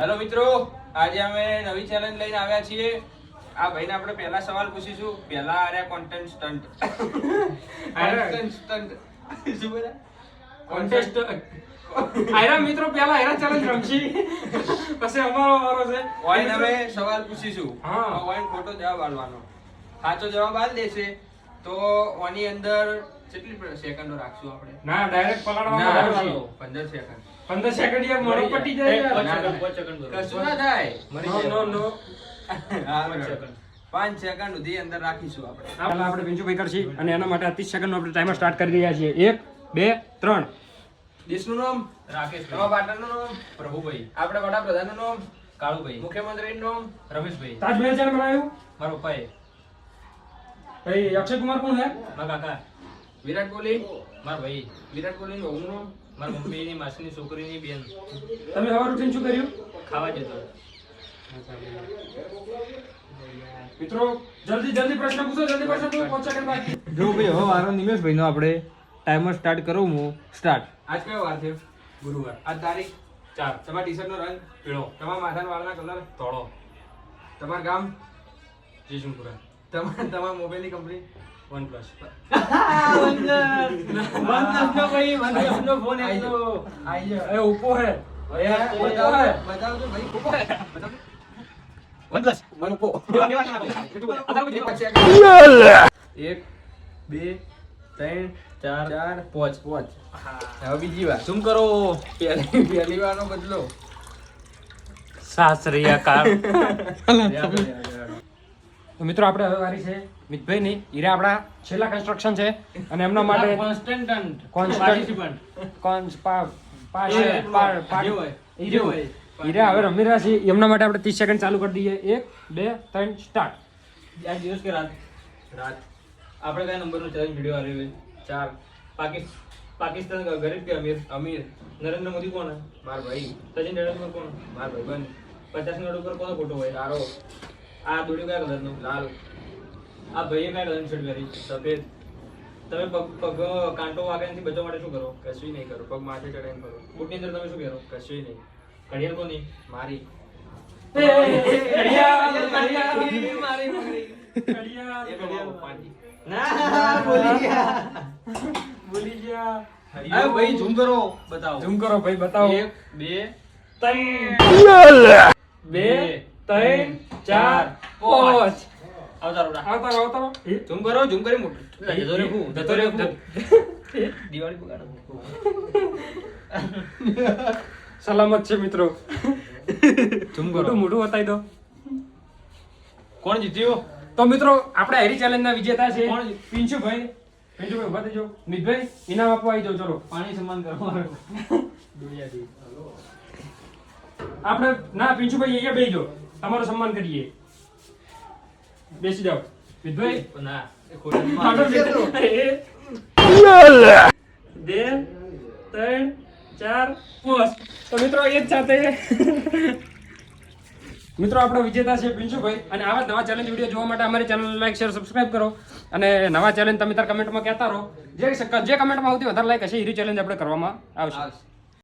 Hello મિત્રો, આજે અમે નવી ચેલેન્જ લઈને આવ્યા છીએ. આ ભાઈને આપણે પહેલા સવાલ પૂછીશું. પહેલા Arya content stunt. Content stunt શું બોલા? કોન્ટેસ્ટ આયરા મિત્રો પહેલા આયરા ચેલેન્જ રમશી પછી અમારો છે. ઓઈન અમે સવાલ પૂછીશું. હા. ઓઈન ખોટો જવાબ આલવાનો. સાચો જવાબ આલ દેશે તો ઓની અંદર કેટલી સેકન્ડો રાખશું આપણે? ના ડાયરેક્ટ પકડવાનો ના, આવશે. 15 સેકન્ડ. 15 સેકન્ડ યાર મોડો પટી જાય યાર. કશું ના થાય. નો 5 સેકન્ડ સુધી અંદર રાખીશું આપણે. પહેલા આપણે પિંચુભાઈ કરશી અને એના માટે 30 સેકન્ડનો આપણે ટાઈમર સ્ટાર્ટ કરી રહ્યા છીએ. 1 2 3. દેશનું નામ રાકેશભાઈ. નવા પાટણનું નામ પ્રભુભાઈ. આપણે વડાપ્રધાનનું નામ કાળુભાઈ. મુખ્યમંત્રીનું નામ રમેશભાઈ. તાજમહેલ ચાલ બનાવ્યું મારા પપ્પાએ. ભાઈ અક્ષય કુમાર કોણ હે? મારા કાકા. વિરાટ કોહલી મારા ભાઈ. વિરાટ કોહલીનું વહુનું નામ મારા મમ્મીની માસીની છોકરીની બેન. તમે સવાર ઉઠીને શું કર્યું? ખાવા જતો. મિત્રો જલ્દી પ્રશ્ન પૂછો. 5 સેકન્ડ બાકી. જો ભાઈ હવે વારો નિમેશભાઈનો આપણે ટાઈમર સ્ટાર્ટ કરું હું સ્ટાર્ટ. આજ કયો વાર છે? ગુરુવાર. આજ તારીખ 4. તમારા ટી-શર્ટનો રંગ પીળો. તમારા માથાના વાળના કલર તોળો. તમારું ગામ જયશંકુરા. તમારા મોબાઈલની કંપની OnePlus. એ ઉપો હે. બતાવજો ભાઈ. OnePlus. એક બે ત્રણ 4 5 હવે બીજી વાર ઝૂમ કરો. પહેલી વારનો બદલો. સાસરિયાકાર. તો મિત્રો આપણે હવે વારી છે મિતભાઈ ની. હીરા આપણા છેલ્લા કન્સ્ટ્રક્શન છે અને એમના માટે હીરા હવે રમી રહ્યા છે. એમના માટે આપણે 30 સેકન્ડ ચાલુ કરી દઈએ. 1 2 3 સ્ટાર્ટ. આજ દિવસ કે રાત? રાત આપણે કયા નંબરનો ચેલેન્જ વિડિયો આવ્યો? 4 પાકિસ્તાન ગરીબ કે અમીર? અમીર નરેન્દ્ર મોદી કોણ? માર ભાઈ સચિન તેંડુલકર કોણ? માર ભાઈબંધ 50 નોટ ઉપર કોનો ફોટો હોય? તારો આ દોડ્યો કયા કલરનો? લાલ આ ભાઈએ કયા કલરની શર્ટ પહેરી? સફેદ તમે પગ કાંટો વાગ્યાથી બચવા માટે શું કરો? કશું નહીં કરું. પગ માથે ચડાઈને કરું. બૂટની અંદર તમે શું પહેરો? કશું નહીં. ઘડિયાળ કોની? મારી પપ્પાની. ભૂલી ગયા. અરે ભાઈ ઝૂમ કરો. બતાવો. ઝૂમ કરો ભાઈ, બતાવો. 1 2 3 4 5. આવતા આવતારો. ઝૂમ કરો. ઝૂમ કરી મોટું જતો રે દિવાળી બગાડો. સલામત છે મિત્રો. ઝૂમ કરો. મોટું બતાવી દો. કોણ જીત્યો? તો મિત્રો આપણે હેરી ચેલેન્જ ના વિજેતા છે કોણ? પિંચુભાઈ ઉભા થજો. મિતભાઈ ઇનામ આપવા આવી જાઓ. ચલો પાણી સન્માન કરો. આપણે ના પિંચુભાઈ અહીંયા બેસી જાઓ, તમારું સન્માન કરીએ. બેસી જાઓ મિતભાઈ. ના એ ખોટા આગળ બેસો. 2 3 4 5. તો મિત્રો એક સાથે મિત્રો આપણો વિજેતા છે પિંચુભાઈ. અને આવા નવા ચેલેન્જ વિડીયો જોવા માટે અમારી ચેનલ લાઈક શેર સબસ્ક્રાઇબ કરો. અને નવા ચેલેન્જ તમે તાર કમેન્ટમાં કહેતા રહો. જે કમેન્ટમાં સૌથી વધારે લાઈક હશે એ ચેલેન્જ આપણે કરવામાં આવશે.